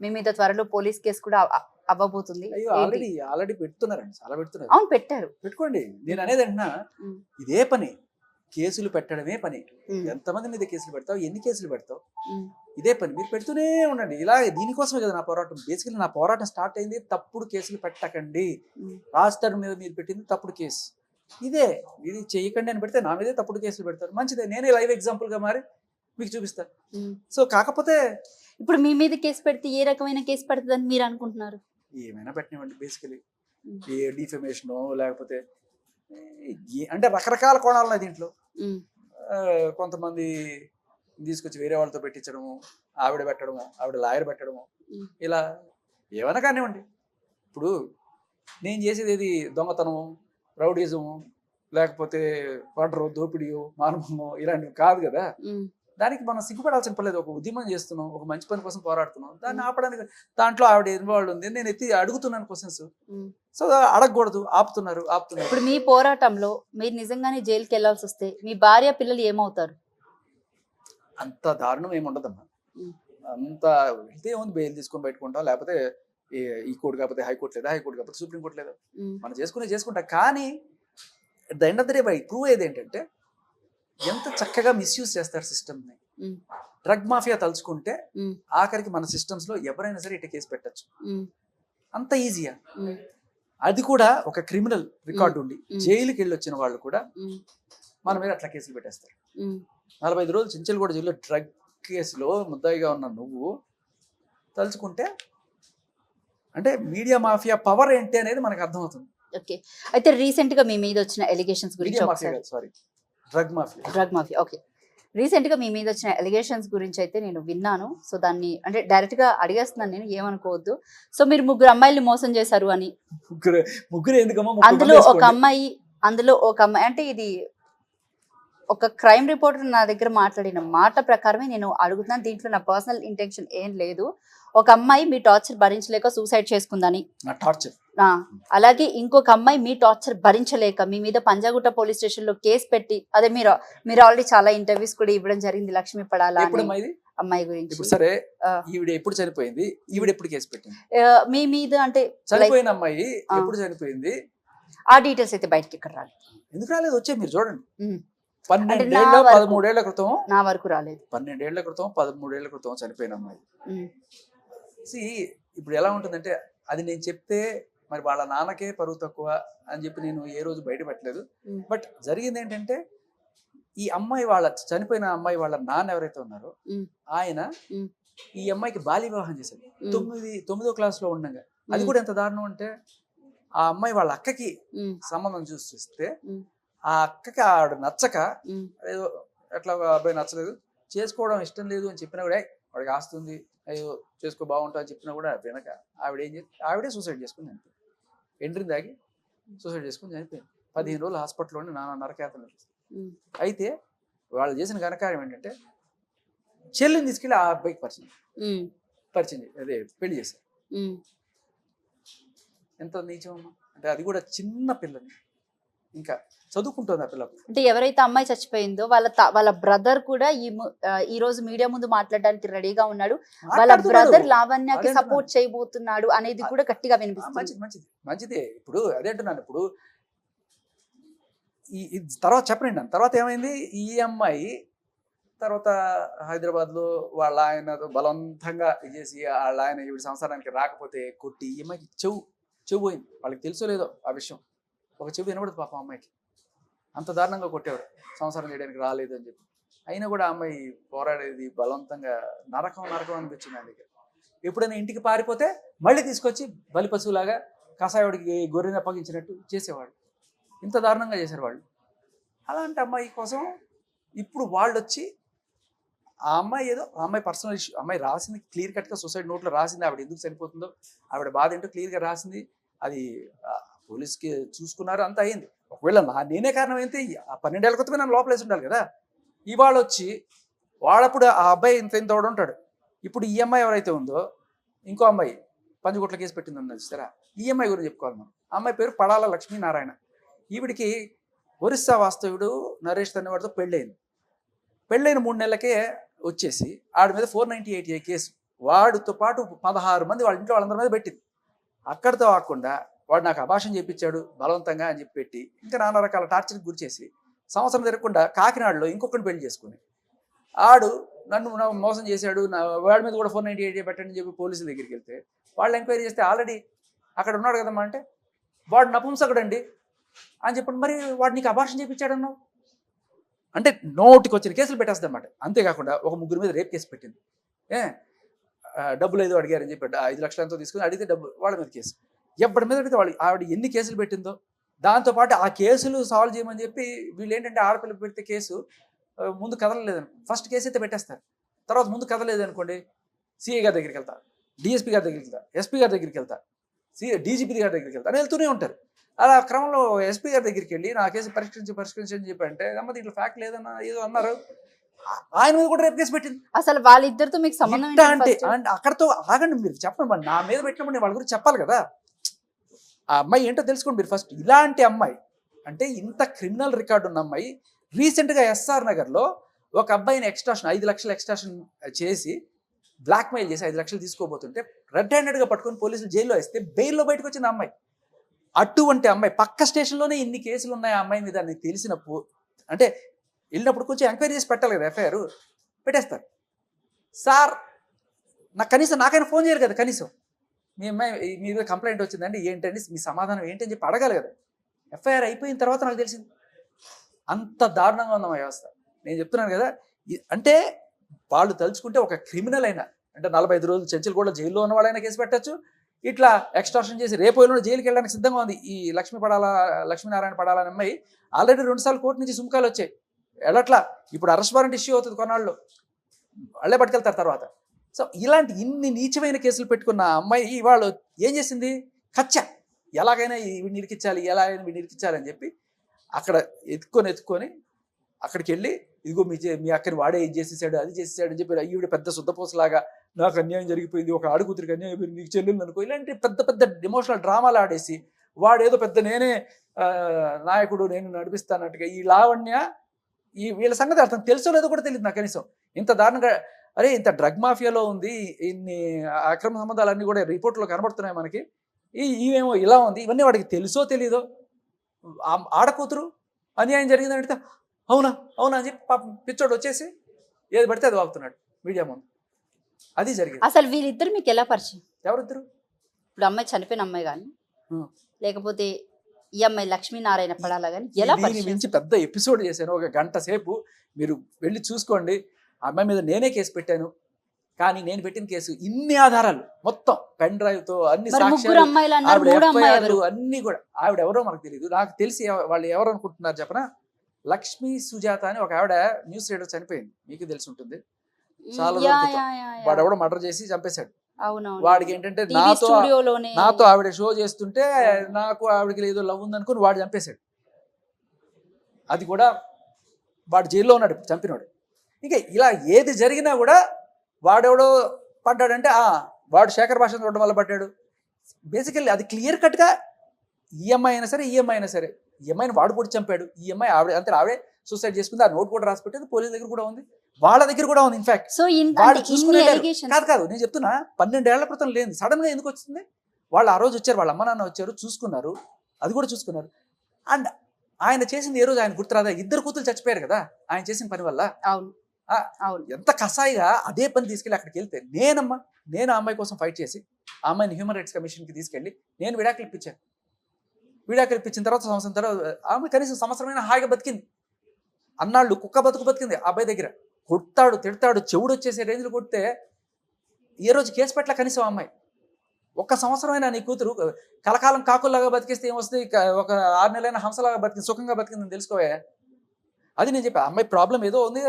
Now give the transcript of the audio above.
మీ మీద త్వరలో police case కూడా అవ్వబోతుంది. అయ్యో ఏంటి? ఆల్రెడీ పెడుతున్నారండి, చాలా పెడుతున్నారు. అవును, పెట్టారు. పెట్టుకోండి. నేను అనేది అంటున్నా, ఉమ్, ఇదే పని, కేసులు పెట్టడమే పని. ఉమ్, ఎంతమంది మీద కేసులు పెడతావు, ఎన్ని కేసులు పెడతావు, ఉమ్, ఇదే పని మీరు పెడుతూనే ఉండండి. ఇలా దీనికోసమే కదా నా పోరాటం. బేసికలీ నా పోరాటం స్టార్ట్ అయింది తప్పుడు కేసులు పెట్టకండి, ఉమ్, రాజధాని మీద మీరు పెట్టింది తప్పుడు కేసు, ఇది చేయకండి అని పెడితే నా మీదే తప్పుడు కేసులు పెడతారు. మంచిదే, నేనే లైవ్ ఎగ్జాంపుల్ గా మారి మీకు చూపిస్తా. ఉమ్. సో కాకపోతే ఇప్పుడు మీ మీద కేసు పెడితే ఏ రకమైన కేసు పడుతుందని మీరు అనుకుంటున్నారు? ఏమైనా పెట్టినవ్వండి. బేసికలీ ఉమ్, ఏ డిఫమేషనో లేకపోతే అంటే రకరకాల కోణాలు ఉన్నాయి దీంట్లో. ఉమ్, కొంతమంది తీసుకొచ్చి వేరే వాళ్ళతో పెట్టించడము, ఆవిడ పెట్టడము, ఆవిడ లాయర్ పెట్టడము, ఉమ్, ఇలా ఏమైనా కానివ్వండి. ఇప్పుడు నేను చేసేది ఏది దొంగతనము, రౌడీజము, లేకపోతే మర్డరు, దోపిడీయో, మానవమో ఇలాంటివి కాదు కదా. ఉమ్, దానికి మనం సిగ్గుపడాల్సిన పర్లేదు. ఒక ఉద్యమం చేస్తున్నాం, ఒక మంచి పని కోసం పోరాడుతున్నాం, దాన్ని ఆపడానికి దాంట్లో ఆవిడ ఇన్వాల్వ్ ఉంది, నేను ఎత్తి అడుగుతున్నాను క్వశ్చన్స్. ఉమ్. సో అడగకూడదు, ఆపుతున్నారు. ఇప్పుడు మీ పోరాటంలో మీరు నిజంగానే జైలుకి వెళ్ళాల్సి వస్తే మీ భార్య పిల్లలు ఏమవుతారు? అంత దారుణం ఏమి ఉండదమ్మా. ఉమ్, అంత వెళ్తే ఏముంది, బెయిల్ తీసుకొని పెట్టుకుంటాం, లేకపోతే ఈ కోర్టు కాకపోతే హైకోర్టు లేదా, హైకోర్టు కాకపోతే సుప్రీంకోర్టు లేదా, ఉమ్, మనం చేసుకుంటాం. కానీ at the end of the day by prove ఏది ఏంటంటే ఎంత చక్కగా మిస్యూజ్ చేస్తారు సిస్టమ్ని. ఉమ్, డ్రగ్ మాఫియా తలుచుకుంటే ఉమ్, ఆఖరికి మన సిస్టమ్స్లో ఎవరైనా సరే ఇట్లా కేసు పెట్టచ్చు. ఉమ్, అంత ఈజీయా. ఉమ్, అది కూడా ఒక క్రిమినల్ రికార్డు ఉండి ఉమ్. జైలుకి వెళ్ళి వచ్చిన వాళ్ళు కూడా ఉమ్, మన మీద అట్లా కేసులు పెట్టేస్తారు. ఉమ్, 45 రోజులు చించలగూడ జైల్లో డ్రగ్ కేసులో ముద్దాయిగా ఉన్న నువ్వు తలుచుకుంటే అంటే మీడియా మాఫియా పవర్ ఏంటి అనేది మనకు అర్థమవుతుంది. ఓకే. అయితే రీసెంట్ గా మీ మీద వచ్చిన ఎలిగేషన్స్ గురించి మీడియా మాఫియా ఒకసారి. Sorry, drug mafia. Drug mafia. Okay. Recent గా మీ మీద వచ్చిన ఎలిగేషన్స్ గురించి అయితే నేను విన్నాను. సో దాన్ని అంటే డైరెక్ట్ గా అడిగేస్తున్నాను, నేను ఏమనుకోవద్దు. సో మీరు 3 అమ్మాయిల్ని మోసం చేశారు అని. ముగ్గురు ఎందుకమ్మా, అందులో ఒక అమ్మాయి అంటే ఇది ఒక క్రైమ్ రిపోర్టర్ నా దగ్గర మాట్లాడిన మాట ప్రకారమే నేను అడుగుతున్నాను. దీంట్లో నా పర్సనల్ ఇంటెన్షన్ ఏం లేదు. ఒక అమ్మాయి మీ టార్చర్ భరించలేక సూసైడ్ చేసుకుందని, టార్చర్. అలాగే ఇంకొక అమ్మాయి మీ టార్చర్ భరించలేక మీ మీద పంజాగుట్ట పోలీస్ స్టేషన్ లో కేసు పెట్టి, అదే మీరు ఆల్రెడీ చాలా ఇంటర్వ్యూస్ కూడా ఇవ్వడం జరిగింది లక్ష్మీ పడాల అనే అమ్మాయి గురించి. ఇప్పుడు సరే, ఈవిడ ఎప్పుడు చనిపోయింది, ఈవిడ ఎప్పుడు కేసు పెట్టింది, మీ మీద అంటే చనిపోయిన అమ్మాయి ఎప్పుడు చనిపోయింది, ఆ డీటెయిల్స్ అయితే బయటకి ఇక్కడ రాలేదు. ఎందుకు రాలేదు? వచ్చే మీరు చూడండి. ఉమ్. 13 ఏళ్ల క్రితం, నా వరకు రాలేదు. 12 ఏళ్ల క్రితం, 13 ఏళ్ల క్రితం చనిపోయిన అమ్మాయి. ఉమ్, ఇప్పుడు ఎలా ఉంటుందంటే, అది నేను చెప్తే మరి వాళ్ళ నాన్నకే పరువు తక్కువ అని చెప్పి నేను ఏ రోజు బయట పెట్టలేదు. ఉమ్, బట్ జరిగింది ఏంటంటే, ఈ అమ్మాయి చనిపోయిన అమ్మాయి వాళ్ళ నాన్న ఎవరైతే ఉన్నారో ఉమ్, ఆయన ఉమ్, ఈ అమ్మాయికి బాల్య వివాహం చేశాడు. ఉమ్, 9వ క్లాస్లో ఉండగా. అది కూడా ఎంత దారుణం అంటే, ఆ అమ్మాయి వాళ్ళ అక్కకి ఉమ్, సంబంధం చూస్తే ఉమ్, ఆ అక్కకి ఆవిడ నచ్చక, ఉమ్, ఏదో ఎట్లా అబ్బాయి నచ్చలేదు, చేసుకోవడం ఇష్టం లేదు అని చెప్పినా కూడా, వాడికి ఆస్తుంది, అయ్యో చేసుకో బాగుంటా అని చెప్పినా కూడా వెనక ఆవిడే సూసైడ్ చేసుకుని చనిపోయింది. ఎంట్రీ దాగి సూసైడ్ చేసుకుని చనిపోయింది. 15 రోజులు హాస్పిటల్లో ఉండి నాన్న నరకేతన. ఉమ్, అయితే వాళ్ళు చేసిన ఘనకార్యం ఏంటంటే, చెల్లిని తీసుకెళ్ళి ఆ అబ్బాయికి పరిచయం అదే పెళ్లి చేశారు. ఉమ్. ఎంత నీచమమ్మా అంటే, అది కూడా చిన్న పిల్లని, ఇంకా చదువుకుంటుంది ఆ పిల్లకు. అంటే ఎవరైతే అమ్మాయి చచ్చిపోయిందో వాళ్ళ బ్రదర్ కూడా ఈ రోజు మీడియా ముందు మాట్లాడడానికి రెడీగా ఉన్నాడు. వాళ్ళ బ్రదర్ లావణ్యకి సపోర్ట్ చేయబోతున్నాడు అనేది కూడా గట్టిగా వినిపిస్తుంది. మంచిదే. ఇప్పుడు అదే అంటున్నాను. ఇప్పుడు ఈ తర్వాత చెప్పండి నన్ను, తర్వాత ఏమైంది, ఈ అమ్మాయి తర్వాత హైదరాబాద్లో వాళ్ళ ఆయన బలవంతంగా చేసి, వాళ్ళ ఆయన ఈవిడ సంసారానికి రాకపోతే కొట్టి, ఈ అమ్మాయికి చెవు పోయింది. వాళ్ళకి తెలుసో లేదో ఆ విషయం, ఒక చెవు వినబడదు పాపం అమ్మాయికి. అంత దారుణంగా కొట్టేవాడు, సంసారం చేయడానికి రాలేదు అని చెప్పి. అయినా కూడా ఆ అమ్మాయి పోరాడేది బలవంతంగా. నరకం అనిపించింది ఆయనకి. ఎప్పుడైనా ఇంటికి పారిపోతే మళ్ళీ తీసుకొచ్చి బలి పశువులాగా కషాయుడికి గొర్రెని అప్పగించినట్టు చేసేవాడు. ఇంత దారుణంగా చేశారు వాళ్ళు. అలాంటి అమ్మాయి కోసం ఇప్పుడు వాళ్ళు వచ్చి, ఆ అమ్మాయి పర్సనల్ ఇష్యూ, అమ్మాయి రాసింది క్లియర్ కట్గా సూసైడ్ నోట్లో రాసింది. ఆవిడ ఎందుకు చనిపోతుందో, ఆవిడ బాధ ఏంటో క్లియర్గా రాసింది. అది పోలీస్కి చూసుకున్నారు, అంతా అయింది. ఒకవేళ నేనే కారణం అయితే ఆ 12 ఏళ్ల క్రితమే నన్ను లోపలేసి ఉండాలి కదా. ఇవాళ వచ్చి వాడప్పుడు ఆ అబ్బాయి ఇంత ఉంటాడు. ఇప్పుడు ఈ అమ్మాయి ఎవరైతే ఉందో, ఇంకో అమ్మాయి పంచగుట్ల కేసు పెట్టింది సరే, ఈ అమ్మాయి గురించి చెప్పుకోవాలి మనం. ఆ అమ్మాయి పేరు పడాల లక్ష్మీనారాయణ. ఈవిడికి ఒరిస్సా వాస్తవుడు నరేష్ తనేవాడితో పెళ్ళైన 3 నెలలకే వచ్చేసి ఆడి మీద 498A కేసు వాడితో పాటు 16 మంది వాళ్ళ ఇంట్లో వాళ్ళందరి మీద పెట్టింది. అక్కడితో ఆగకుండా వాడు నాకు అభాషణ చేయించాడు బలవంతంగా అని చెప్పి పెట్టి ఇంకా నానా రకాల టార్చర్కి గురి చేసి సంవత్సరం తిరగకుండా కాకినాడలో ఇంకొకరిని పెళ్లి చేసుకుని ఆడు నన్ను మోసం చేశాడు, వాడి మీద కూడా 498 పెట్టండి అని చెప్పి పోలీసుల దగ్గరికి వెళ్తే వాళ్ళు ఎంక్వైరీ చేస్తే ఆల్రెడీ అక్కడ ఉన్నాడు కదమ్మా అంటే వాడు నపుంసకుడండి అని చెప్పండి. మరి వాడు నీకు అభాషణ చేయించాడన్నావు అంటే నోటికి వచ్చిన కేసులు పెట్టేస్తామన్నమాట. అంతేకాకుండా ఒక 3 మీద రేప్ కేసు పెట్టింది. డబ్బులు ఏదో అడిగారని చెప్పి 5 లక్షలు ఎంతో తీసుకుని అడిగితే డబ్బు వాళ్ళ మీద కేసు. ఎవరి మీద అడిగితే వాళ్ళు ఆవిడ ఎన్ని కేసులు పెట్టిందో దాంతోపాటు ఆ కేసులు సాల్వ్ చేయమని చెప్పి వీళ్ళు ఏంటంటే ఆడపిల్ల పెడితే కేసు ముందు కదలలేదని ఫస్ట్ కేసు అయితే పెట్టేస్తారు. తర్వాత ముందు కదలేదనుకోండి సిఐ గారి దగ్గరికి వెళ్తా, డిఎస్పీ గారి దగ్గరికి వెళ్తా, ఎస్పీ గారి దగ్గరికి వెళ్తా, డీజీపీ గారి దగ్గరికి వెళ్తా అని వెళ్తూనే ఉంటారు. అలా క్రమంలో ఎస్పీ గారి దగ్గరికి వెళ్ళి నా కేసు పరిష్కరించని చెప్పి అంటే అమ్మ దీంట్లో ఫ్యాక్ట్ లేదన్నా ఏదో అన్నారు. ఆయన మీద కూడా రేపు కేసు పెట్టింది. అసలు వాళ్ళిద్దరితో మీకు సంబంధం అంటే అక్కడతో ఆగండి, మీరు చెప్పండి. మరి నా మీద పెట్టినప్పుడు నేను వాళ్ళ గురించి చెప్పాలి కదా. ఆ అమ్మాయి ఏంటో తెలుసుకోండి మీరు ఫస్ట్. ఇలాంటి అమ్మాయి అంటే ఇంత క్రిమినల్ రికార్డు ఉన్న అమ్మాయి రీసెంట్గా ఎస్ఆర్ నగర్లో ఒక అబ్బాయిని ఎక్స్ట్రాషన్ 5 లక్షలు ఎక్స్ట్రాషన్ చేసి బ్లాక్మెయిల్ చేసి 5 లక్షలు తీసుకోబోతుంటే రెడ్ హ్యాండెడ్గా పట్టుకొని పోలీసులు జైల్లో వేస్తే బెయిల్లో బయటకు వచ్చింది అమ్మాయి. అటువంటి అమ్మాయి పక్క స్టేషన్లోనే ఇన్ని కేసులు ఉన్నాయి ఆ అమ్మాయి మీద అని తెలిసినప్పుడు అంటే వెళ్ళినప్పుడు కొంచెం ఎంక్వైరీ చేసి పెట్టాలి కదా, ఎఫ్ఐఆర్ పెట్టేస్తారు. సార్ నాకు కనీసం నాకైనా ఫోన్ చేయరు కదా, కనీసం మీ అమ్మాయి మీ మీద కంప్లైంట్ వచ్చిందండి ఏంటండి మీ సమాధానం ఏంటని చెప్పి అడగాలి కదా. ఎఫ్ఐఆర్ అయిపోయిన తర్వాత నాకు తెలిసింది అంత దారుణంగా ఉంది మా వ్యవస్థ. నేను చెప్తున్నాను కదా, అంటే వాళ్ళు తలుచుకుంటే ఒక క్రిమినల్ అయినా అంటే 45 రోజులు చెంచులు కూడా జైల్లో ఉన్న వాళ్ళైనా కేసు పెట్టచ్చు. ఇట్లా ఎక్స్ట్రాక్షన్ చేసి రేపు వెళ్ళిన జైలుకి వెళ్ళడానికి సిద్ధంగా ఉంది. ఈ లక్ష్మీనారాయణ పడాలని అమ్మాయి ఆల్రెడీ 2 సార్లు కోర్టు నుంచి సుముఖాలు వచ్చాయి. వెళ్ళట్లా, ఇప్పుడు అరెస్ట్ వారెంట్ ఇష్యూ అవుతుంది కొన్నాళ్ళు, వాళ్ళే పట్టుకెళ్తారు తర్వాత. సో ఇలాంటి ఇన్ని నీచమైన కేసులు పెట్టుకున్న అమ్మాయి వాళ్ళు ఏం చేసింది, ఎలాగైనా వీడిని ఇరికించాలి అని చెప్పి అక్కడ ఎత్తుకొని అక్కడికి వెళ్ళి ఇదిగో మీ అక్కని వాడే ఇది చేసేసాడు అది చేసేసాడు అని చెప్పి ఈవిడ పెద్ద శుద్ధపోసలాగా నాకు అన్యాయం జరిగిపోయింది, ఒక ఆడుకూతురికి అన్యాయం అయిపోయింది, నీకు చెల్లెలు అనుకో, ఇలాంటి పెద్ద పెద్ద ఎమోషనల్ డ్రామాలు ఆడేసి వాడేదో పెద్ద నేనే నాయకుడు నేను నడిపిస్తానట్టుగా ఈ లావణ్య వీళ్ళ సంగతి అర్థం తెలుసో లేదో కూడా తెలియదు నాకు కనీసం. ఇంత దారుణంగా అరే ఇంత డ్రగ్ మాఫియాలో ఉంది, ఇన్ని అక్రమ సంబంధాలన్నీ కూడా రిపోర్ట్లో కనబడుతున్నాయి మనకి, ఇవేమో ఇలా ఉంది, ఇవన్నీ వాడికి తెలుసో తెలీదో. ఆడకూతురు అన్యాయం జరిగిందని అడిగితే అవునా అని చెప్పి పాపం పిచ్చోడు వచ్చేసి ఏది పడితే అది వాగుతున్నాడు మీడియా ముందు. అది జరిగింది. అసలు వీళ్ళిద్దరు మీకు ఎలా పరిచయం? ఎవరిద్దరు? ఇప్పుడు అమ్మాయి చనిపోయిన అమ్మాయి కానీ లేకపోతే ఈ అమ్మాయి లక్ష్మీనారాయణ పడాలా కానీ ఎలా దీని మించి పెద్ద ఎపిసోడ్ చేశాను, 1 గంట సేపు. మీరు వెళ్ళి చూసుకోండి. ఆ అమ్మాయి మీద నేనే కేసు పెట్టాను, కానీ నేను పెట్టిన కేసు ఇన్ని ఆధారాలు మొత్తం పెన్ డ్రైవ్ తో అన్ని సాక్ష్యాలు అన్ని కూడా ఆవిడ ఎవరో మనకు తెలియదు. నాకు తెలిసి వాళ్ళు ఎవరు అనుకుంటున్నారు చెప్పనా, లక్ష్మీ సుజాత అని ఒక ఆవిడ న్యూస్ రీడర్ చనిపోయింది, మీకు తెలిసి ఉంటుంది. చాలా వాడు ఎవడో మర్డర్ చేసి చంపేశాడు. వాడికి ఏంటంటే నాతో ఆవిడ షో చేస్తుంటే నాకు ఆవిడకి ఏదో లవ్ ఉందనుకుని వాడు చంపేశాడు. అది కూడా వాడు జైల్లో ఉన్నాడు చంపినవాడు. ఇంకా ఇలా ఏది జరిగినా కూడా వాడెవడో పడ్డాడంటే వాడు శేఖర్ భాషను చూడడం వల్ల పడ్డాడు. బేసికల్లీ అది క్లియర్ కట్గా ఈఎంఐ అయినా సరే ఈఎంఐని వాడు కూడా చంపాడు. ఈఎంఐ ఆవిడే సూసైడ్ చేసుకుంది. ఆ నోట్ కూడా రాసి పెట్టేది పోలీస్ దగ్గర కూడా ఉంది, వాళ్ళ దగ్గర కూడా ఉంది. ఇన్ఫాక్ట్ వాళ్ళు చూసుకునే కాదు నేను చెప్తున్నా, 12 ఏళ్ల క్రితం లేదు, సడన్ గా ఎందుకు వచ్చింది? వాళ్ళు ఆ రోజు వచ్చారు, వాళ్ళ అమ్మ నాన్న వచ్చారు, చూసుకున్నారు, అది కూడా చూసుకున్నారు. అండ్ ఆయన చేసింది ఏ రోజు ఆయన గుర్తురాదా? 2 కూతురు చచ్చిపోయారు కదా ఆయన చేసిన పని వల్ల. ఎంత కసాయిగా అదే పని తీసుకెళ్ళి అక్కడికి వెళ్తే నేను ఆ అమ్మాయి కోసం ఫైట్ చేసి ఆ అమ్మాయిని హ్యూమన్ రైట్స్ కమిషన్కి తీసుకెళ్ళి నేను విడాకులు ఇప్పించాను. విడాకులు ఇప్పించిన తర్వాత సంవత్సరం తర్వాత ఆమె కనీసం సంవత్సరమైనా హాయిగా బతికింది. అన్నాళ్ళు కుక్క బతికింది. ఆ అబ్బాయి దగ్గర కొడతాడు, తిడతాడు, చెవుడు వచ్చేసే రేంజ్లో కొడితే ఏ రోజు కేసు పెట్టలే కనీసం అమ్మాయి. 1 సంవత్సరమైనా నీ కూతురు కలకాలం కాకుల్లాగా బతికిస్తే ఏమొస్తుంది, ఒక 6 నెలలైనా హంసలాగా బతికింది, సుఖంగా బతికిందని తెలుసుకోవే. అది నేను చెప్పా, అమ్మాయి ప్రాబ్లం ఏదో ఉంది,